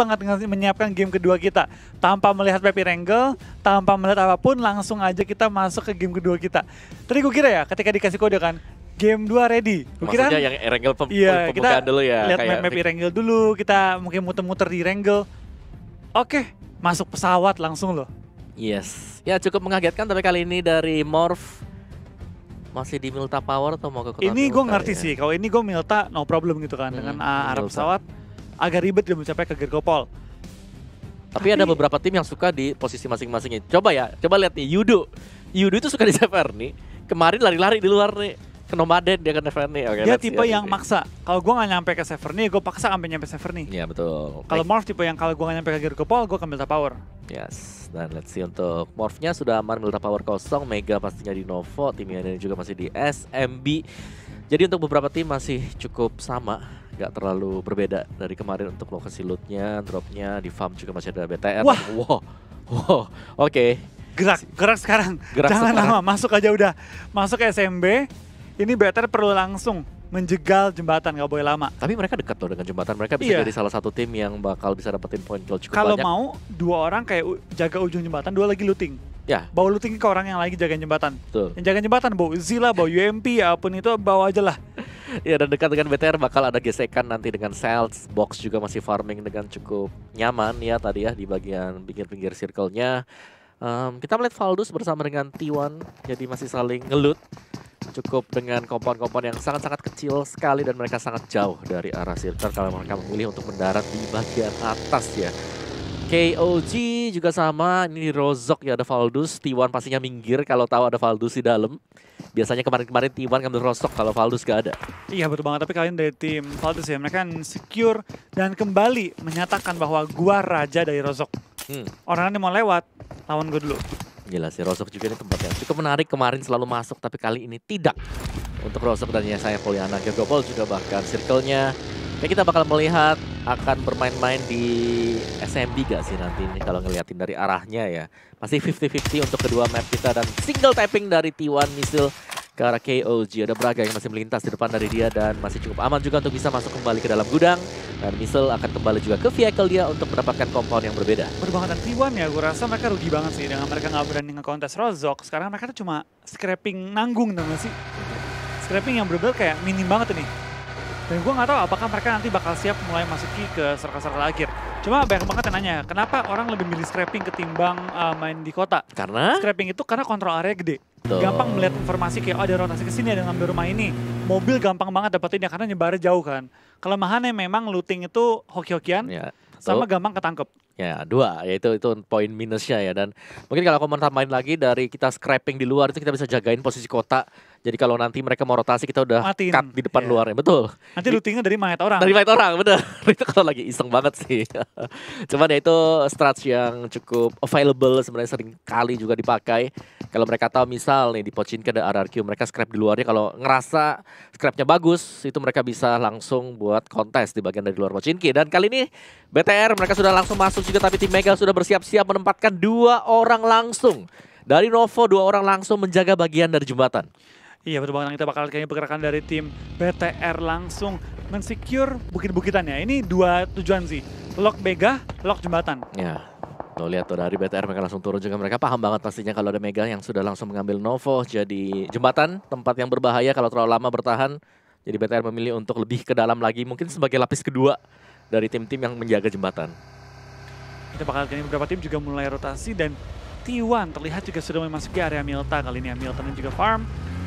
banget menyiapkan game kedua kita. Tanpa melihat Pepi Wrangle, tanpa melihat apapun, langsung aja kita masuk ke game kedua kita. Tadi gue kira ya, ketika dikasih kode kan, game 2 ready. Gua Maksudnya yang Wrangle iya, pembukaan dulu ya. Lihat map Wrangle dulu, kita mungkin muter-muter di Wrangle. Oke, masuk pesawat langsung loh. Yes, ya cukup mengagetkan tapi kali ini dari Morph masih di Milta Power atau mau ke kota Ini gue ngerti ya? sih, kalau ini gue Milta no problem gitu kan. Dengan arah Milta. pesawat, agak ribet dia mencapai ke Gergopol. Tapi ada beberapa tim yang suka di posisi masing-masingnya. Coba lihat nih, Yudo itu suka di Severny. Kemarin lari-lari di luar nih, ke Nomaden dia ke Severny. Oke, Dia tipe yang maksa. Kalau gue gak nyampe ke Severny, gue paksa sampai nyampe Severny. Iya betul. Kalau Morph tipe yang kalau gue gak nyampe ke Gergopol, gue ke Milta Power. Yes, dan let's see untuk Morphnya sudah aman, Milta Power kosong, Mega pastinya di Novo, tim ini juga masih di SMB. Jadi untuk beberapa tim masih cukup sama, gak terlalu berbeda dari kemarin untuk lokasi lootnya, dropnya, di farm juga masih ada BTR. Wah. Wow, oke. Gerak sekarang. Gerak Jangan sekarang. lama, masuk aja udah. Masuk ke SMB, ini BTR perlu langsung menjegal jembatan, gak boleh lama. Tapi mereka dekat loh dengan jembatan, mereka bisa Iya. jadi salah satu tim yang bakal bisa dapetin poin kill cukup Kalau banyak. mau, dua orang kayak jaga ujung jembatan, dua lagi looting. Ya, Bawa looting ke orang yang lagi jaga jembatan. betul. Yang jaga jembatan, bawa Uzi lah, bawa UMP, apapun itu bawa aja lah. Ya, dan dekat dengan BTR bakal ada gesekan nanti dengan Sales. Box juga masih farming dengan cukup nyaman ya tadi ya di bagian pinggir-pinggir circle-nya. Kita melihat Valdus bersama dengan T1, jadi masih saling ngelut. Cukup dengan kompon-kompon yang sangat-sangat kecil sekali dan mereka sangat jauh dari arah circle kalau mereka memilih untuk mendarat di bagian atas ya. KOG juga sama, ini Rozok ya, ada Valdus, T1 pastinya minggir kalau tahu ada Valdus di dalam. Biasanya kemarin-kemarin T1 ngambil Rozok kalau Valdus gak ada. Iya betul banget, tapi kalian dari tim Valdez ya, mereka secure dan kembali menyatakan bahwa gua raja dari Rozok. Orang yang mau lewat, lawan gue dulu. Gila sih, Rozok juga ini tempat yang cukup menarik, kemarin selalu masuk tapi kali ini tidak. Untuk Rozok dan Yesaya Poliana, Gergopol juga bahkan circle-nya. Ya kita bakal melihat akan bermain-main di SMB gak sih nanti ini kalau ngeliatin dari arahnya ya. Masih 50-50 untuk kedua map kita dan single tapping dari T1 Missile ke arah KOG. Ada Braga yang masih melintas di depan dari dia dan masih cukup aman juga untuk bisa masuk kembali ke dalam gudang. Dan Missile akan kembali juga ke vehicle dia untuk mendapatkan kompon yang berbeda. Berbangan T1 ya, gue rasa mereka rugi banget sih dengan mereka nggak berani nge-contest Rozok. Sekarang mereka tuh cuma scrapping nanggung, tau gak sih? Scrapping yang bener-bener kayak minim banget ini. Dan gue nggak tahu apakah mereka nanti bakal siap mulai masuki ke circle-circle akhir. Cuma banyak banget yang nanya, kenapa orang lebih milih scrapping ketimbang main di kota? Karena Scrapping itu karena kontrol area gede. Betul. Gampang melihat informasi kayak, oh ada rotasi ke sini, ada ngambil rumah ini. Mobil gampang banget dapetinnya karena nyebarnya jauh kan. Kelemahannya memang looting itu hoki-hokian, ya, sama gampang ketangkep. ya dua, ya itu poin minusnya ya. Dan mungkin kalau komentar main lagi dari kita scrapping di luar itu kita bisa jagain posisi kota. Jadi kalau nanti mereka mau rotasi kita udah Matiin. cut di depan Iya. luarnya, betul. Nanti lootingnya dari mayat orang. Dari fight orang, bener. Itu kalau lagi iseng banget sih. Cuman ya itu strats yang cukup available sebenarnya sering kali juga dipakai. Kalau mereka tahu misal nih di Pochinki ada RRQ, mereka scrap di luarnya. Kalau ngerasa scrapnya bagus, itu mereka bisa langsung buat kontes di bagian dari luar Pochinki. Dan kali ini BTR mereka sudah langsung masuk juga, tapi tim Mega sudah bersiap-siap menempatkan 2 orang langsung. Dari Novo 2 orang langsung menjaga bagian dari jembatan. Iya betul banget, kita bakal kayaknya pergerakan dari tim BTR langsung mensecure bukit-bukitannya. Ini 2 tujuan sih, lock Mega, lock jembatan. Ya, lo lihat tuh dari BTR mereka langsung turun juga. Mereka paham banget pastinya kalau ada Mega yang sudah langsung mengambil Novo jadi jembatan, tempat yang berbahaya kalau terlalu lama bertahan. Jadi BTR memilih untuk lebih ke dalam lagi, mungkin sebagai lapis kedua dari tim-tim yang menjaga jembatan. Kita bakal kayaknya beberapa tim juga mulai rotasi dan T1 terlihat juga sudah memasuki area Milta kali ini ya. Milta dan juga Farm.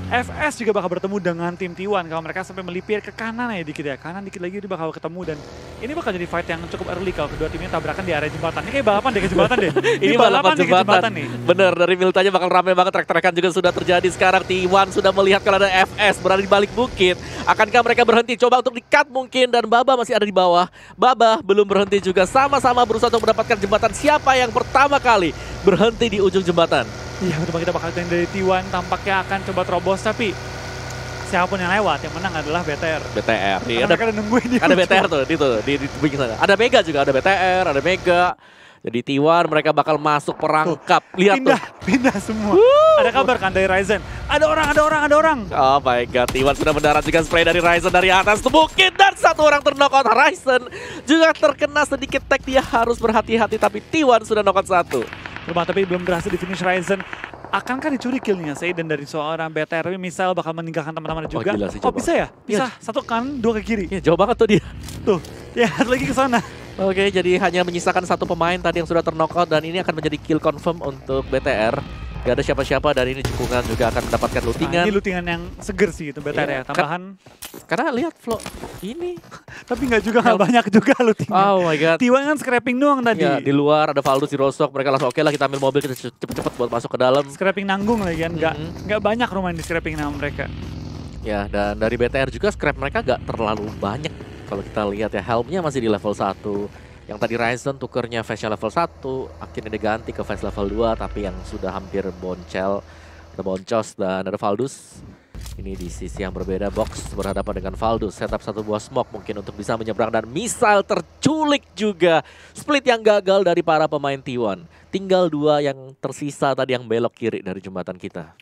FS juga bakal bertemu dengan tim T1 kalau mereka sampai melipir ke kanan ya dikit ya. Kanan dikit lagi dia bakal ketemu dan ini bakal jadi fight yang cukup early kalau kedua timnya tabrakan di area jembatan. Ini kayak balapan deh ke jembatan deh. Ini balapan di jembatan nih. Bener, dari Miltanya bakal rame banget. Trek-trekan juga sudah terjadi sekarang. T1 sudah melihat kalau ada FS berada di balik bukit. Akankah mereka berhenti? Coba untuk di-cut mungkin. Dan Baba masih ada di bawah. Baba belum berhenti juga. Sama-sama berusaha untuk mendapatkan jembatan. Siapa yang pertama kali berhenti di ujung jembatan? Iya betul, kita bakal lihat dari T1 tampaknya akan coba terobos, tapi siapapun yang lewat yang menang adalah BTR. BTR. Karena mereka udah nungguin di ada ujung. BTR tuh di bikin sana. Ada Mega juga, ada BTR, ada Mega. Jadi T1 mereka bakal masuk perangkap. Lihat Pindah, tuh. pindah semua. Ada kabar kan dari Ryzen. Ada orang. Oh my god, T1 sudah mendarat juga spray dari Ryzen dari atas tuh bukit dan satu orang terknockout. Horizon juga terkena sedikit tag, dia harus berhati-hati tapi T1 sudah knockout satu. Tapi belum berhasil di finish. Horizon akankah dicuri killnya Seidan dari seorang BTR, tapi misal bakal meninggalkan teman-teman juga. Gila sih, bisa ya? Bisa, satu ke kanan, dua ke kiri. Ya, jauh banget tuh dia. Tuh, ya satu lagi ke sana. Oke, jadi hanya menyisakan satu pemain tadi yang sudah terknockout dan ini akan menjadi kill confirm untuk BTR. Gak ada siapa-siapa dari ini Jepungan juga akan mendapatkan lootingan. Ini lootingan yang seger sih itu BTR ya, tambahan. Karena lihat flow ini. Tapi nggak juga, nggak banyak juga lootingan. Oh my god. T1 kan scrapping doang tadi. Ya, di luar ada Valdus di Rostock, mereka langsung oke lah kita ambil mobil, kita cepet-cepet buat masuk ke dalam. Scrapping nanggung lagi kan, nggak banyak rumah yang di scrapping nama mereka. Ya, dan dari BTR juga scrap mereka gak terlalu banyak. Kalau kita lihat ya, helmnya masih di level 1. Yang tadi Ryzen tukernya face level 1, akhirnya diganti ke face level 2, tapi yang sudah hampir boncel, ada Boncos dan ada Valdus. Ini di sisi yang berbeda, Box berhadapan dengan Valdus, setup satu buah smoke mungkin untuk bisa menyeberang dan missile terculik juga. Split yang gagal dari para pemain T1. Tinggal 2 yang tersisa tadi yang belok kiri dari jembatan kita.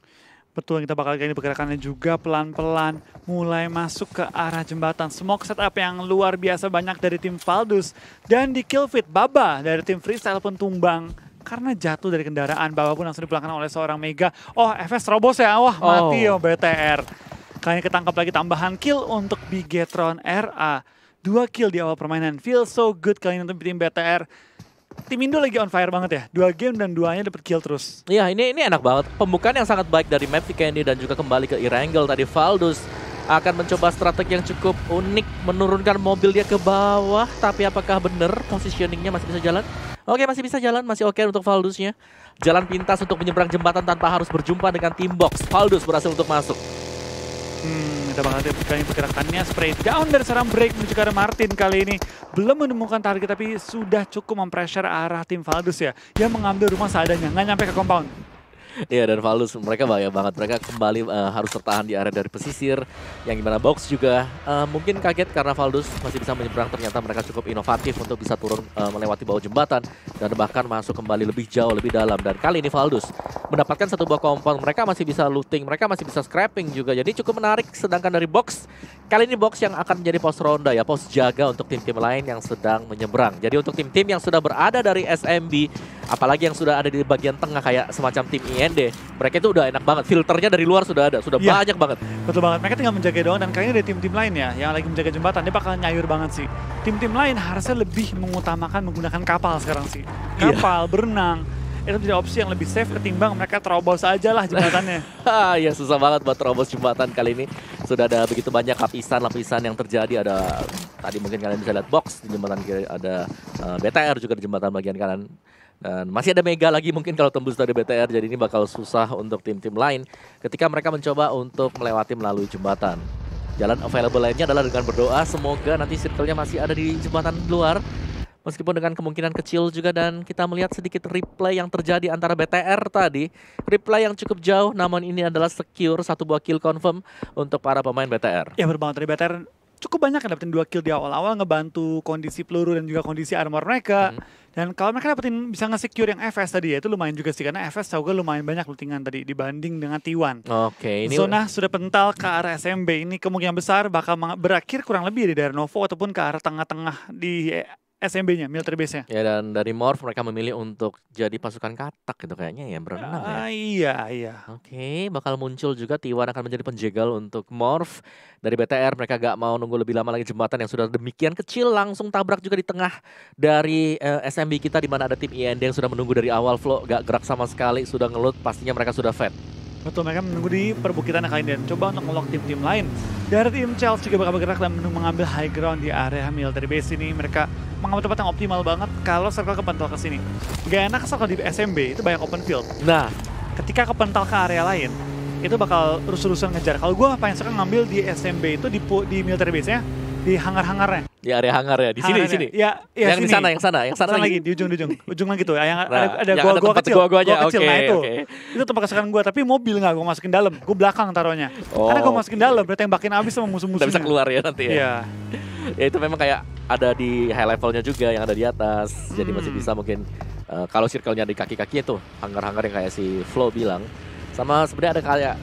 Betul, kita bakal ini pergerakannya juga pelan-pelan mulai masuk ke arah jembatan. Smoke setup yang luar biasa banyak dari tim Valdus. Dan di kill feed, Baba dari tim Freestyle pun tumbang karena jatuh dari kendaraan. Baba pun langsung dipulangkan oleh seorang Mega. Oh, FS Robos ya, wah mati ya BTR. Kali ini ketangkap lagi tambahan kill untuk Bigetron RA. 2 kill di awal permainan, feel so good kali ini untuk tim BTR. Tim Indo lagi on fire banget ya, 2 game dan 2-nya dapat kill terus. Iya, ini enak banget. Pembukaan yang sangat baik dari Map Vikendi dan juga kembali ke Erangel. Tadi Valdus akan mencoba strategi yang cukup unik, menurunkan mobil dia ke bawah. Tapi apakah benar positioningnya masih bisa jalan? Oke, masih bisa jalan, masih oke untuk Valdusnya. Jalan pintas untuk menyeberang jembatan tanpa harus berjumpa dengan tim Box. Valdus berhasil untuk masuk. Kita bakal lihat pergerakannya, spray down dari seorang break menuju ke arah Martin kali ini. Belum menemukan target tapi sudah cukup mempressure arah tim Valdus ya. Yang mengambil rumah seadanya, nggak nyampe ke compound. Iya, dan Valdus mereka bahaya banget. Mereka kembali harus tertahan di area dari pesisir. Yang gimana Box juga mungkin kaget karena Valdus masih bisa menyeberang. Ternyata mereka cukup inovatif untuk bisa turun melewati bawah jembatan. Dan bahkan masuk kembali lebih jauh, lebih dalam. Dan kali ini Valdus mendapatkan satu buah compound. Mereka masih bisa looting, mereka masih bisa scrapping juga. Jadi cukup menarik. Sedangkan dari Box, kali ini Box yang akan menjadi pos ronda ya. Pos jaga untuk tim-tim lain yang sedang menyeberang. Jadi untuk tim-tim yang sudah berada dari SMB, apalagi yang sudah ada di bagian tengah kayak semacam tim IND, mereka itu udah enak banget, filternya dari luar sudah ada, sudah banyak banget. Betul banget, mereka tinggal menjaga doang dan kayaknya dari tim-tim lain ya, yang lagi menjaga jembatan, dia bakal nyayur banget sih. Tim-tim lain harusnya lebih mengutamakan menggunakan kapal sekarang sih. Kapal, berenang, itu jadi opsi yang lebih safe ketimbang mereka terobos aja lah jembatannya. Ya susah banget buat terobos jembatan kali ini. Sudah ada begitu banyak lapisan-lapisan yang terjadi, ada tadi mungkin kalian bisa lihat Box di jembatan kiri, ada BTR juga di jembatan bagian kanan. Dan masih ada Mega lagi mungkin kalau tembus dari BTR, jadi ini bakal susah untuk tim-tim lain ketika mereka mencoba untuk melewati melalui jembatan. Jalan available lainnya adalah dengan berdoa semoga nanti circle-nya masih ada di jembatan luar. Meskipun dengan kemungkinan kecil juga, dan kita melihat sedikit replay yang terjadi antara BTR tadi. Replay yang cukup jauh, namun ini adalah secure, satu buah kill confirm untuk para pemain BTR. Ya berbangun dari BTR cukup banyak yang dapetin 2 kill di awal-awal, ngebantu kondisi peluru dan juga kondisi armor mereka. Dan kalau mereka dapetin bisa nge-secure yang FS tadi ya, itu lumayan juga sih, karena FS juga lumayan banyak lootingan tadi dibanding dengan T1. Oke, ini zona sudah pental ke arah SMB, ini kemungkinan besar bakal berakhir kurang lebih di daerah Novo ataupun ke arah tengah-tengah di SMB-nya, military base-nya. Ya, dan dari Morph mereka memilih untuk jadi pasukan katak gitu kayaknya ya, berenang ya. Iya. Oke, bakal muncul juga T1 akan menjadi penjegal untuk Morph. Dari BTR mereka gak mau nunggu lebih lama lagi, jembatan yang sudah demikian kecil langsung tabrak juga di tengah dari SMB kita, di mana ada tim IND yang sudah menunggu dari awal. Flow gak gerak sama sekali, sudah ngeloot, pastinya mereka sudah fed. Betul, mereka menunggu di perbukitan kali ini dan coba untuk nge-lock tim-tim lain. Dari tim Chelsea juga bakal bergerak dan mengambil high ground di area military base ini. Mereka mengambil tempat yang optimal banget kalau circle kepental ke sini. Gak enak circle di SMB, itu banyak open field. Nah, ketika kepental ke area lain, itu bakal terus-terusan ngejar. Kalau gue paling suka ngambil di SMB itu di military base-nya, di hangar-hangarnya. Di area hangar ya, di sini. Ya, yang sini. Yang sana lagi. Di ujung lagi tuh. Yang ada yang gua kecil. Gua-guanya. Gua kecil, nah itu. Okay. Itu tempat kesukaan gue, tapi mobil nggak gue masukin dalam. Gue belakang taruhnya. Karena gue masukin dalam, berarti tembakin abis sama musuh-musuhnya. Nggak bisa keluar ya nanti ya. Iya. Ya itu memang kayak ada di high levelnya juga yang ada di atas. Jadi masih bisa mungkin kalau circle-nya di kaki-kakinya tuh, hangar-hangar yang kayak si Flo bilang. Sama sebenarnya ada kayak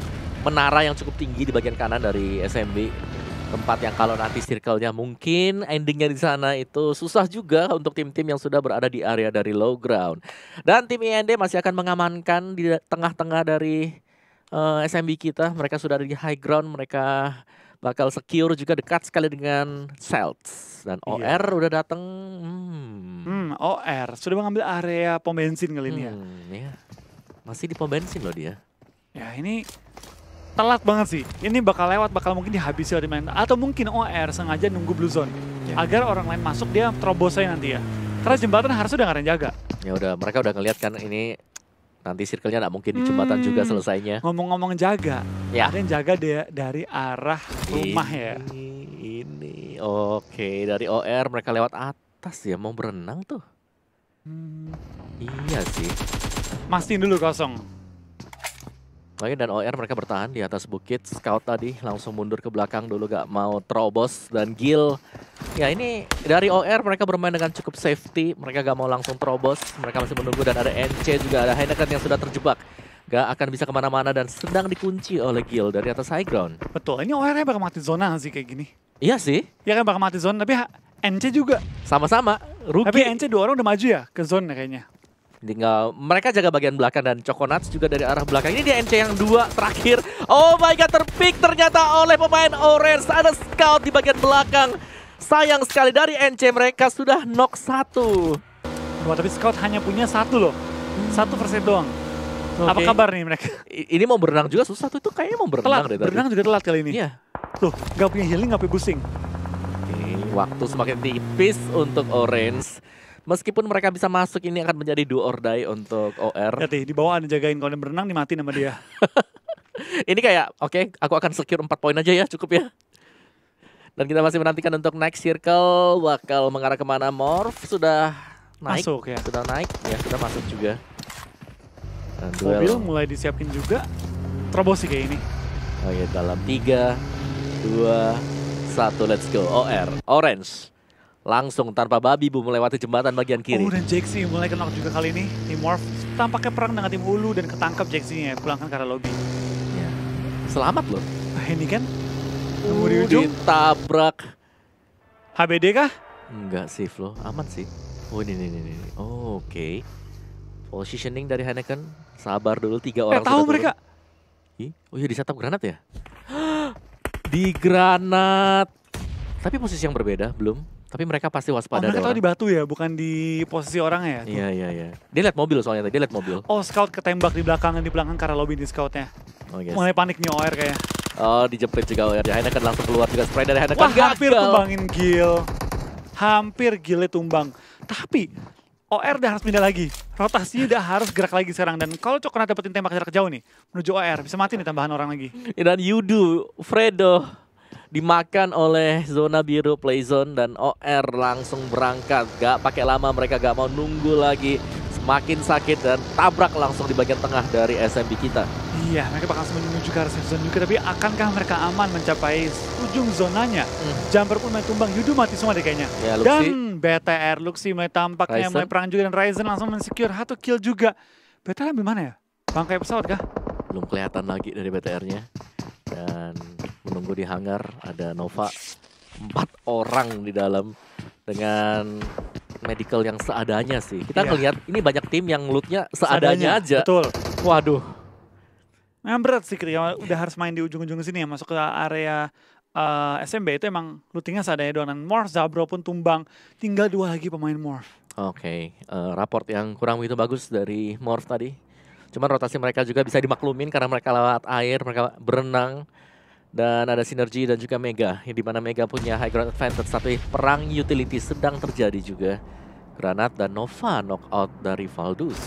menara yang cukup tinggi di bagian kanan dari SMB. tempat yang kalau nanti circle-nya mungkin endingnya di sana itu susah juga untuk tim-tim yang sudah berada di area dari low ground. Dan tim IND masih akan mengamankan di tengah-tengah dari SMB kita. Mereka sudah ada di high ground, mereka bakal secure juga dekat sekali dengan Celts. Dan Iya. OR udah datang. OR sudah mengambil area pom bensin kali ini ya. Ya. Masih di pom bensin loh dia. Ya ini telat banget sih. Ini bakal lewat, bakal mungkin dihabisi oleh main. Atau mungkin OR sengaja nunggu blue zone. Ya. Agar orang lain masuk dia terobos aja nanti ya. Karena jembatan harusnya udah gak ada yang jaga. Ya udah, mereka udah ngeliat kan ini nanti circle-nya nggak mungkin di jembatan juga selesainya. Ngomong-ngomong jaga, Ya. ada yang jaga dari arah rumah ya. Ini oke, dari OR mereka lewat atas ya, mau berenang tuh. Iya sih. Mastiin dulu kosong. Oke, dan OR mereka bertahan di atas bukit. Scout tadi langsung mundur ke belakang dulu, gak mau terobos. Dan Gil, ya ini dari OR mereka bermain dengan cukup safety. Mereka gak mau langsung terobos, mereka masih menunggu. Dan ada NC juga, ada Heineken yang sudah terjebak. Gak akan bisa kemana-mana dan sedang dikunci oleh Gil dari atas high ground. Betul, ini OR bakal mati zona sih kayak gini. Iya sih, Ya kan bakal mati zona, tapi NC juga. sama-sama. Tapi Rugi. NC 2 orang udah maju ya ke zone kayaknya. Tinggal mereka jaga bagian belakang dan Coconuts juga dari arah belakang. Ini dia NC yang 2 terakhir. Oh my god, terpick ternyata oleh pemain Orange. Ada Scout di bagian belakang. Sayang sekali dari NC mereka sudah knock 1. Wah, tapi Scout hanya punya 1 loh. 1 versi doang. Apa kabar nih mereka? Ini mau berenang juga susah tuh, itu kayaknya mau berenang Telat, deh tadi. berenang juga telat kali ini. Iya. Tuh, gak punya healing, gak punya boosting. Oke, waktu semakin tipis untuk Orange. Meskipun mereka bisa masuk, ini akan menjadi do or die untuk OR. Lihat deh, di bawah ada jagain, kalau dia berenang dimatiin sama dia. Ini kayak, oke, aku akan secure 4 poin aja ya, cukup ya. Dan kita masih menantikan untuk next circle, bakal mengarah kemana. Morph sudah naik. Masuk ya. Sudah naik, ya sudah masuk juga. Dan Mobil duel. mulai disiapin juga. Terobos sih kayak ini. Oh ya, dalam 3, 2, 1, let's go. OR, Orange. Langsung tanpa babi bu melewati jembatan bagian kiri. Oh, dan Jaxi mulai kena juga kali ini. Tim Morph tampaknya perang dengan tim Ulu dan ketangkap Jaxi-nya. Pulangkan ke arah lobby. Ya. Selamat loh. Nah, ini kan nunggu di ujung. Ditabrak. HBD kah? Enggak sih Flo, aman sih. Oh ini. Oh, oke. Positioning dari Heineken. Sabar dulu, 3 orang Tahu sudah mereka. turun. Oh iya, di setup granat ya? Di granat. Tapi posisi yang berbeda, belum. Tapi mereka pasti waspada. Mereka tahu ada di orang. batu ya, bukan di posisi orangnya ya. Tuh. Iya. Dia lihat mobil soalnya tadi, dia lihat mobil. Oh, Scout ketembak di belakang ke arah lobby di Scoutnya. Oh yes. Mulai panik nih OR kayaknya. Oh, dijepit juga OR. Heineken langsung keluar juga, spray dari Heineken. Wah, Gagal. hampir tumbangin Gil. Hampir Gilnya tumbang. Tapi OR udah harus pindah lagi. Rotasinya udah harus gerak lagi sekarang. Dan kalau Coconut dapetin tembak jarak jauh nih, menuju OR, bisa mati nih tambahan orang lagi. Dan Yudu, Fredo dimakan oleh zona biru play zone dan OR langsung berangkat. Gak pakai lama, mereka gak mau nunggu lagi. Semakin sakit dan tabrak langsung di bagian tengah dari SMB kita. Iya, mereka bakal menuju ke arah safe zone juga. Tapi akankah mereka aman mencapai ujung zonanya? Jumper pun mulai tumbang. Yudu mati semua deh kayaknya. Ya, Luxi. Dan BTR, Luxi mulai tampaknya Ryzen. mulai perang juga. Dan Ryzen langsung men-secure 1 kill juga. BTR ambil mana ya? Bangkai pesawat kah? Belum kelihatan lagi dari BTR-nya. Dan menunggu di hangar ada Nova. 4 orang di dalam dengan medical yang seadanya sih. Kita Iya. ngelihat ini banyak tim yang lootnya seadanya aja. Betul. Waduh. Memang berat sih ketika udah harus main di ujung-ujung sini ya. Masuk ke area SMB itu emang lootingnya seadanya doang. Dan Morph, Zabro pun tumbang. Tinggal 2 lagi pemain Morph. Oke, raport yang kurang begitu bagus dari Morph tadi. Cuman rotasi mereka juga bisa dimaklumin karena mereka lewat air, mereka berenang. Dan ada Sinergi dan juga Mega, yang dimana Mega punya high ground advantage. Tapi perang utility sedang terjadi juga. Granat dan Nova knockout dari Valdus.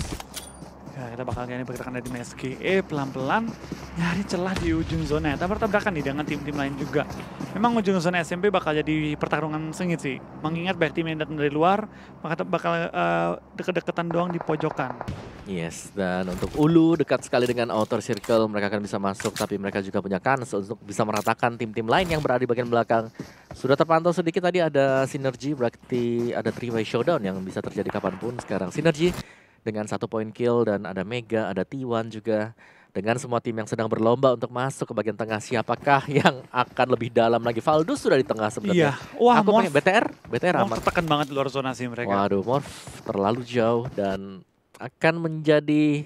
Ya, kita bakal lihat pergerakan dari MSGE pelan-pelan nyari celah di ujung zona. Tabrakan nih dengan tim-tim lain juga. Memang ujung zona SMP bakal jadi pertarungan sengit sih. Mengingat banyak tim yang datang dari luar, maka bakal deket-deketan doang di pojokan. Yes, dan untuk Ulu dekat sekali dengan outer circle, mereka akan bisa masuk. Tapi mereka juga punya kans untuk bisa meratakan tim-tim lain yang berada di bagian belakang. Sudah terpantau sedikit tadi ada Sinergi, berarti ada 3-way showdown yang bisa terjadi kapanpun sekarang. Sinergi dengan 1 point kill dan ada Mega, ada T1 juga. Dengan semua tim yang sedang berlomba untuk masuk ke bagian tengah, siapakah yang akan lebih dalam lagi? Valdus sudah di tengah sebenarnya. Iya, wah Aku pengen BTR aman. tertekan banget di luar zona sih mereka. Waduh, Morph terlalu jauh dan akan menjadi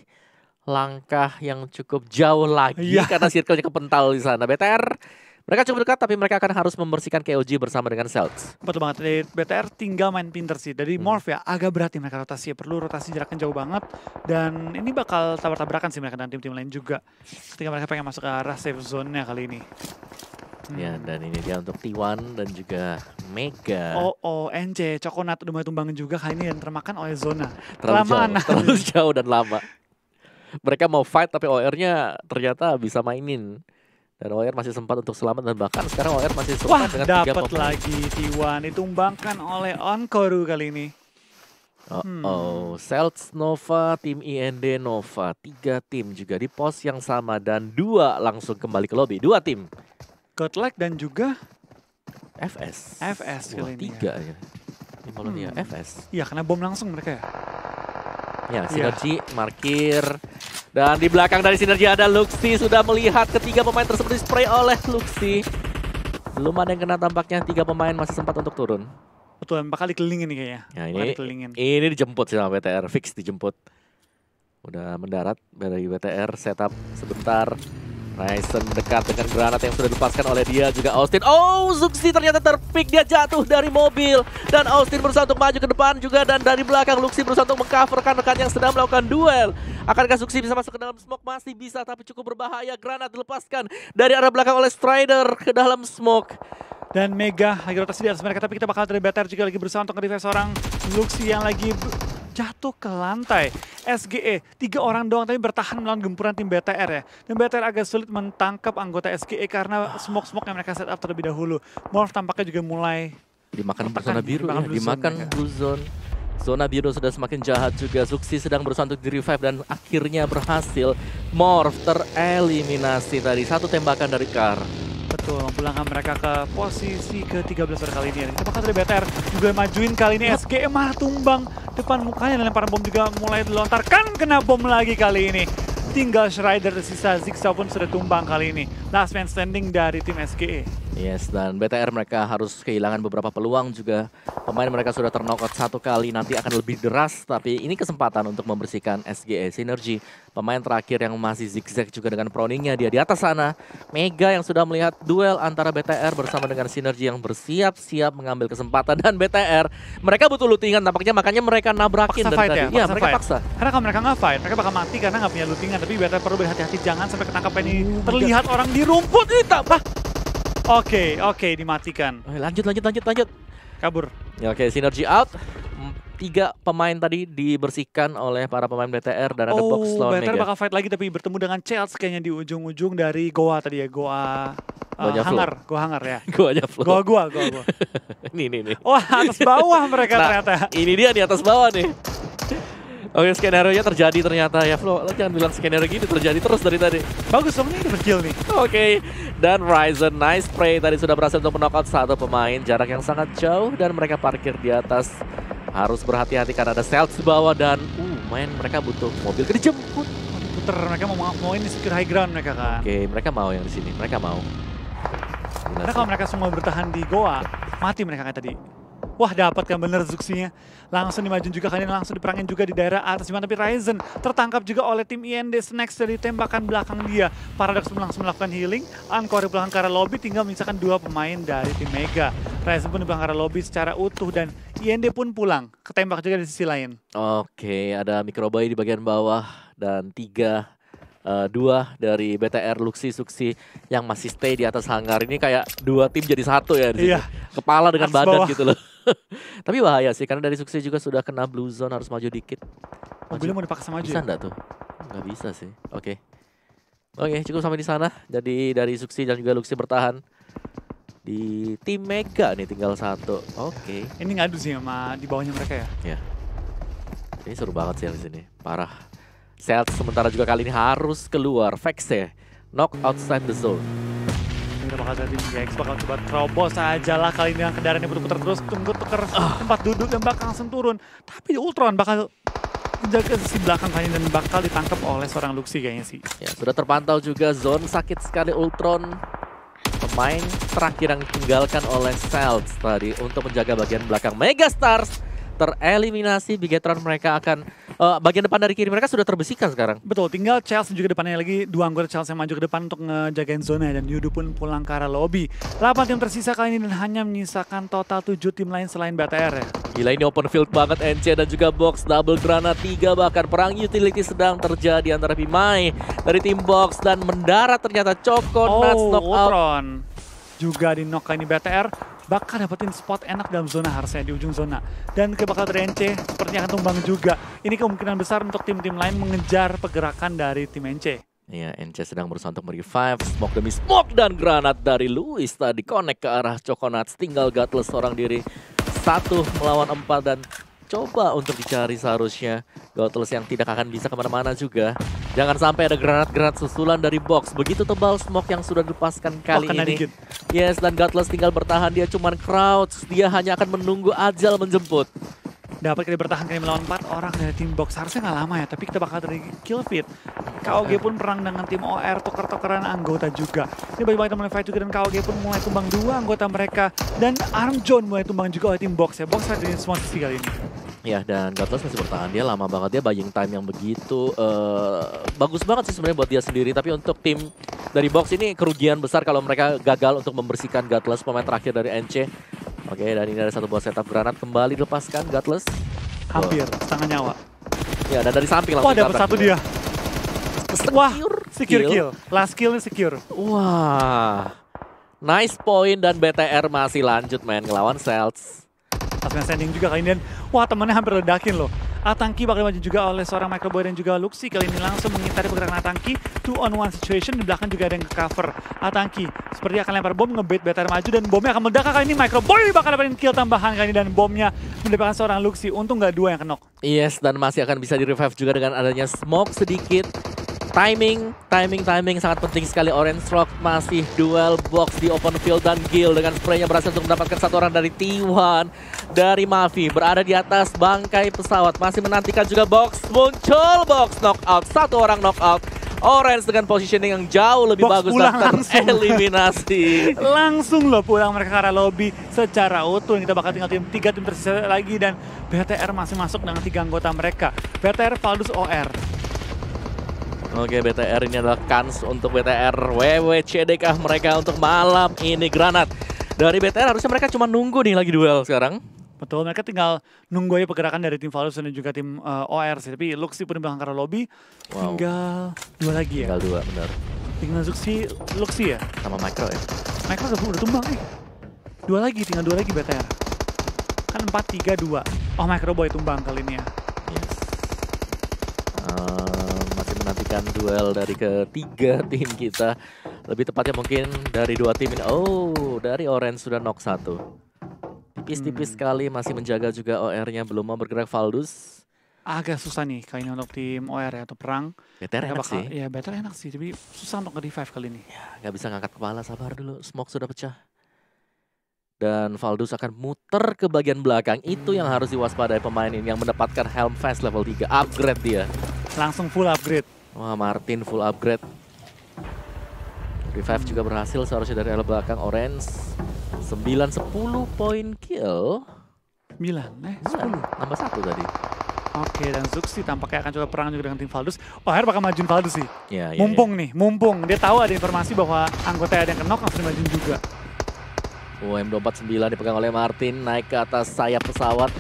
langkah yang cukup jauh lagi karena circle-nya kepental di sana. BTR mereka cukup dekat tapi mereka akan harus membersihkan KOG bersama dengan Celts. Betul banget, dari BTR tinggal main pinter sih. Dari Morph ya agak berat nih mereka rotasi, perlu rotasi jaraknya jauh banget. Dan ini bakal tabrak-tabrakan sih mereka dan tim-tim lain juga. Ketika mereka pengen masuk ke arah safe zone-nya kali ini. Ya, dan ini dia untuk T1 dan juga Mega. NC, Coconut udah mulai tumbang juga kali ini dan termakan oleh zona. Terlalu jauh dan lama. Mereka mau fight tapi OR-nya ternyata bisa mainin. Dan OR masih sempat untuk selamat dan bahkan sekarang OR masih sempat dengan 3 dapat lagi T1 ditumbangkan oleh Onkoru kali ini. Celts Nova, tim IND Nova, 3 tim juga di pos yang sama dan 2 langsung kembali ke lobby. 2 tim. Godlike dan juga FS. FS kali ini. 3 ya. Ini malah dia FS. Iya, karena bom langsung mereka ya. Ya, Sinergi markir. Dan di belakang dari Sinergi ada Luxi. Sudah melihat ketiga pemain tersebut di spray oleh Luxi. Belum ada yang kena tampaknya. 3 pemain masih sempat untuk turun. Betul, bakal dikelilingin nih kayaknya. Ya, ini dijemput sama BTR. Fix dijemput. Udah mendarat dari BTR. Setup sebentar. Ryzen dekat dengan granat yang sudah dilepaskan oleh dia juga Austin. Zuxi ternyata terpick, dia jatuh dari mobil. Dan Austin berusaha untuk maju ke depan juga. Dan dari belakang Luxi berusaha untuk mengcover rekan-rekan yang sedang melakukan duel. Akankah Zuxi bisa masuk ke dalam smoke? Masih bisa, tapi cukup berbahaya. Granat dilepaskan dari arah belakang oleh Strider ke dalam smoke. Dan Mega lagi rotasi di atas mereka, tapi kita bakal dari BTR juga lagi berusaha untuk nge-revive seorang Luxi yang lagi jatuh ke lantai. SGE, 3 orang doang tapi bertahan melawan gempuran tim BTR ya. Dan BTR agak sulit mentangkap anggota SGE karena smoke-smoke yang mereka set up terlebih dahulu. Morph tampaknya juga mulai dimakan zona biru ya, dimakan blue zone. Zona biru sudah semakin jahat juga. Zuxi sedang berusaha untuk di-revive dan akhirnya berhasil. Morph tereliminasi tadi. 1 tembakan dari Kar. Betul, memulangkan mereka ke posisi ke-13 pada kali ini. Kita bakal dari BTR juga majuin kali ini. SGE malah tumbang depan mukanya dan lemparan bom juga mulai dilontarkan. Kena bom lagi kali ini. Tinggal Strider tersisa, Zigsaw pun sudah tumbang kali ini. Last man standing dari tim SGE. Yes, dan BTR mereka harus kehilangan beberapa peluang juga. Pemain mereka sudah terknockout 1 kali, nanti akan lebih deras. Tapi ini kesempatan untuk membersihkan SGE. Sinergi, pemain terakhir yang masih zigzag juga dengan proningnya dia di atas sana. Mega yang sudah melihat duel antara BTR bersama dengan Sinergi yang bersiap-siap mengambil kesempatan. Dan BTR, mereka butuh lootingan tampaknya, makanya mereka nabrakin paksa dari fight tadi. Ya, mereka paksa. Karena kalau mereka nggak fight, mereka bakal mati karena nggak punya lootingan. Tapi BTR perlu berhati-hati, jangan sampai ketangkap ini. Terlihat orang di rumput ini tambah. Oke, dimatikan. Lanjut. Kabur. Ya, oke, Sinergi out. 3 pemain tadi dibersihkan oleh para pemain BTR dan ada box lawan Mega. BTR bakal fight lagi tapi bertemu dengan Chels kayaknya di ujung-ujung dari Goa tadi ya. Goa hangar ya. Goanya flow. Goa. Nih. Wah, atas bawah mereka ternyata. Ini dia di atas bawah nih. Oke, skenario-nya terjadi ternyata ya Flo. Lo jangan bilang skenario gini terjadi terus dari tadi. Bagus dong, ini udah berkill nih. Oke, dan Ryzen nice spray tadi sudah berhasil untuk menokot 1 pemain. Jarak yang sangat jauh dan mereka parkir di atas. Harus berhati-hati karena ada Celts di bawah dan mereka butuh mobil dijemput. Puter, mereka mau ini secure high ground mereka kan. Oke, mereka mau yang di sini. Mereka mau. Karena kalau mereka semua bertahan di Goa, mati mereka kayak tadi. Wah, dapat kan bener Zuxi-nya. Langsung dimajuin juga kalian, langsung diperangin juga di daerah atas. Tapi Ryzen tertangkap juga oleh tim IND Snacks dari tembakan belakang dia. Paradox pun langsung melakukan healing. Encore pulang ke arah lobby, tinggal menyisakan 2 pemain dari tim Mega. Ryzen pun pulang ke arah lobby secara utuh dan IND pun pulang. Ketembak juga di sisi lain. Oke, ada Microboy di bagian bawah dan 2 dari BTR Luxi Zuxi yang masih stay di atas hangar. Ini kayak 2 tim jadi 1 ya di sini. Kepala dengan badan gitu loh. Tapi bahaya sih karena dari Zuxi juga sudah kena blue zone, harus maju dikit. Mobilnya mau dipaksa maju. Bisa enggak tuh? Nggak bisa sih. Oke, cukup sampai di sana. Jadi dari Zuxi dan juga Luxi bertahan. Di tim Mega nih tinggal 1. Oke. Ini ngadu sih sama di bawahnya mereka ya. Ya. Ini seru banget sih di sini. Parah. Celts sementara juga kali ini harus keluar. Vexe knock outside the zone. Kita bakal jadi GX bakal coba terobos aja lah kali ini yang kendaraannya putar-putar terus. Tunggu tuker tempat duduk dan bakal langsung turun. Tapi Ultron bakal jaga sisi belakang kayaknya dan bakal ditangkap oleh seorang Luxi kayaknya sih. Ya, sudah terpantau juga zone sakit sekali Ultron. Pemain terakhir yang ditinggalkan oleh Celts tadi untuk menjaga bagian belakang. Megastars tereliminasi. Bigetron mereka akan bagian depan dari kiri mereka sudah terbesikan sekarang. Betul, tinggal Chelsea juga depannya lagi 2 anggota Chelsea yang maju ke depan untuk ngejagain zona dan Yudu pun pulang ke arah lobby. 8 tim tersisa kali ini dan hanya menyisakan total 7 tim lain selain BTR ya. Gila ini open field banget NC dan juga Box double granat 3 bahkan perang utility sedang terjadi antara Pimai dari tim Box dan mendarat ternyata Coconuts knockout. Ultron juga di knock kali ini BTR bakal dapetin spot enak dalam zona harusnya di ujung zona. Dan bakal dari NC sepertinya akan tumbang juga. Ini kemungkinan besar untuk tim-tim lain mengejar pergerakan dari tim NC. Iya, NC sedang berusaha untuk merevive, smoke demi smoke dan granat dari Luis tadi connect ke arah Coconuts. Tinggal Gutless seorang diri 1 melawan 4 dan coba untuk dicari seharusnya Gutless yang tidak akan bisa kemana-mana juga. Jangan sampai ada granat-granat susulan dari Box. Begitu tebal smoke yang sudah dilepaskan kali ini. Dikit. Yes, dan Gutless tinggal bertahan, dia cuman crouch, dia hanya akan menunggu ajal menjemput. Dapat kali bertahan kali melawan 4 orang dari tim Box. Harusnya nggak lama ya, tapi kita bakal dari kill feed. KOG pun perang dengan tim OR, tuker-tukeran anggota juga. Ini bagi-bagi teman fight juga dan KOG pun mulai tumbang 2 anggota mereka. Dan Armjon mulai tumbang juga oleh tim Box ya. Box ada di semua sisi kali ini. Ya, dan Gutless masih bertahan, dia lama banget, dia buying time yang begitu bagus banget sih sebenarnya buat dia sendiri. Tapi untuk tim dari Box ini kerugian besar kalau mereka gagal untuk membersihkan Gutless, pemain terakhir dari NC. Oke, dan ini ada satu buah setup granat kembali dilepaskan Gutless. Hampir setengah nyawa. Ya, dan dari samping langsung. Wah, dapat satu dia. Wah, secure kill. Last kill-nya secure. Wah, nice point dan BTR masih lanjut main ngelawan Celts. Pas standing juga kali ini dan wah temennya hampir ledakin loh. Atangki bakal maju juga oleh seorang Microboy dan juga Luxi kali ini langsung mengitari pergerakan Atangki. 2-on-1 situation, di belakang juga ada yang ke-cover. Atangki seperti akan lempar bom, ngebait BTR maju dan bomnya akan meledak kali ini. Microboy bakal dapetin kill tambahan kali ini dan bomnya mendapatkan seorang Luxi. Untung nggak 2 yang kenok. Yes, dan masih akan bisa di-revive juga dengan adanya smoke sedikit. Timing sangat penting sekali. Orange Rock masih duel Box di open field dan Gil dengan spraynya berhasil untuk mendapatkan satu orang dari T1 dari Mavi berada di atas bangkai pesawat masih menantikan juga Box muncul. Box knockout, satu orang knockout. Orange dengan positioning yang jauh lebih Box bagus pulang dan tereliminasi. Langsung loh pulang mereka ke arah lobby secara utuh. Kita bakal tinggal 3 tim tersisa lagi dan BTR masih masuk dengan 3 anggota mereka. BTR, Valdus, OR. Oke, BTR ini adalah kans untuk BTR WWCD kah mereka untuk malam ini. Granat dari BTR harusnya mereka cuma nunggu nih lagi duel sekarang. Betul, mereka tinggal nunggu aja pergerakan dari tim Valdus dan juga tim OR sih. Tapi Luxi pun di belakang arah lobby. Wow. Tinggal 2 lagi ya. Tinggal 2, benar. Tinggal Luxi ya. Sama Micro ya. Micro udah tumbang nih. 2 lagi, tinggal 2 lagi BTR. Kan 4-3-2. Oh, Microboy tumbang kali ini ya. Yes. Masih menantikan duel dari ketiga tim kita. Lebih tepatnya mungkin dari 2 tim ini. Oh, dari Orange sudah knock 1. Tipis-tipis sekali, masih menjaga juga OR-nya, belum mau bergerak Valdus. Agak susah nih kayaknya untuk tim OR ya, atau perang. BTR enak sih. Ya, BTR enak sih, tapi susah untuk nge-revive kali ini. Ya, nggak bisa ngangkat kepala, sabar dulu. Smoke sudah pecah. Dan Valdus akan muter ke bagian belakang. Itu yang harus diwaspadai pemain ini yang mendapatkan Helm Fast level 3. Upgrade dia. Langsung full upgrade. Wah, Martin full upgrade. Revive juga berhasil seharusnya dari arah belakang Orange. 9-10 poin kill. 10. Nambah 1 tadi. Oke, dan Zuxi tampaknya akan coba perang juga dengan tim Valdus. OR bakal majuin Valdus sih. Ya, Mumpung. Dia tahu ada informasi bahwa anggota ada yang kenok, langsung majuin juga. M249 dipegang oleh Martin, naik ke atas sayap pesawat.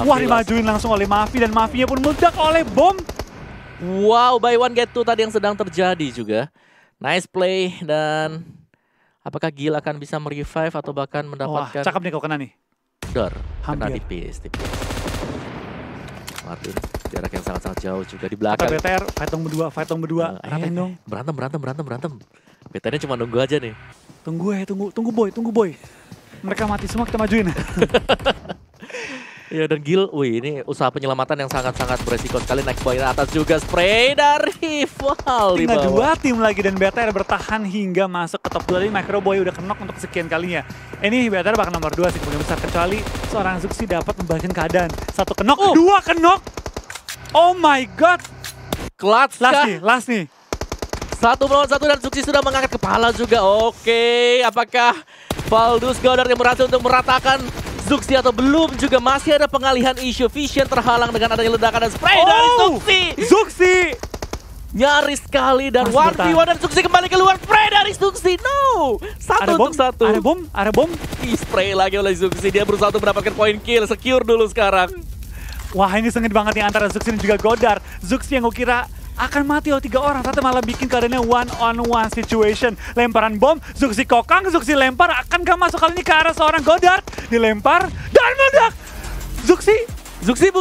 Wah, dimajuin langsung oleh Mavi dan Mavinya pun meledak oleh bom. Wow, buy one get two tadi yang sedang terjadi juga. Nice play dan apakah Gil akan bisa merevive atau bahkan mendapatkan... Wah, cakep nih kalau kena nih. Dor, kena Hampir. tipis. Martin, jarak yang sangat-sangat jauh juga di belakang. Kata BTR, fight dong berdua. Rapain dong. Berantem. BTR-nya cuma nunggu aja nih. Tunggu boy. Mereka mati semua, kita majuin. Ya, dan Gil, wih ini usaha penyelamatan yang sangat-sangat beresiko sekali. Naik poin atas juga, spray dari Val. Tinggal 2 tim lagi dan BTR bertahan hingga masuk ke top 2. Jadi Microboy udah kenok untuk sekian kalinya. Ini BTR bakal nomor 2 sih, kemungkinan besar. Kecuali seorang Zuxi dapat membalikkan keadaan. 1 kenok, 2 kenok. Oh my god. Clutch Last kah? nih, last nih. 1 melawan 1 dan Zuxi sudah mengangkat kepala juga. Oke, apakah Valdus Goddard yang berhasil untuk meratakan Zuxi atau belum? Juga masih ada pengalihan isu. Vision terhalang dengan adanya ledakan dan spray dari Zuxi. Zuxi. Nyaris sekali dan Masih 1v1 dan Zuxi kembali keluar. Spray dari Zuxi. No. Ada 1 bom, untuk 1. ada bom, ada bom. Spray lagi oleh Zuxi. Dia berusaha untuk mendapatkan poin kill. Secure dulu sekarang. Wah, ini sengit banget nih antara Zuxi dan juga Goddard. Zuxi yang gue kira akan mati oleh 3 orang, ternyata malah bikin keadaannya one-on-one situation. Lemparan bom, Zuxi kokang, Zuxi lempar, akan gak masuk kali ini ke arah seorang Goddard. Dilempar, dan meledak! Zuxi Zuxi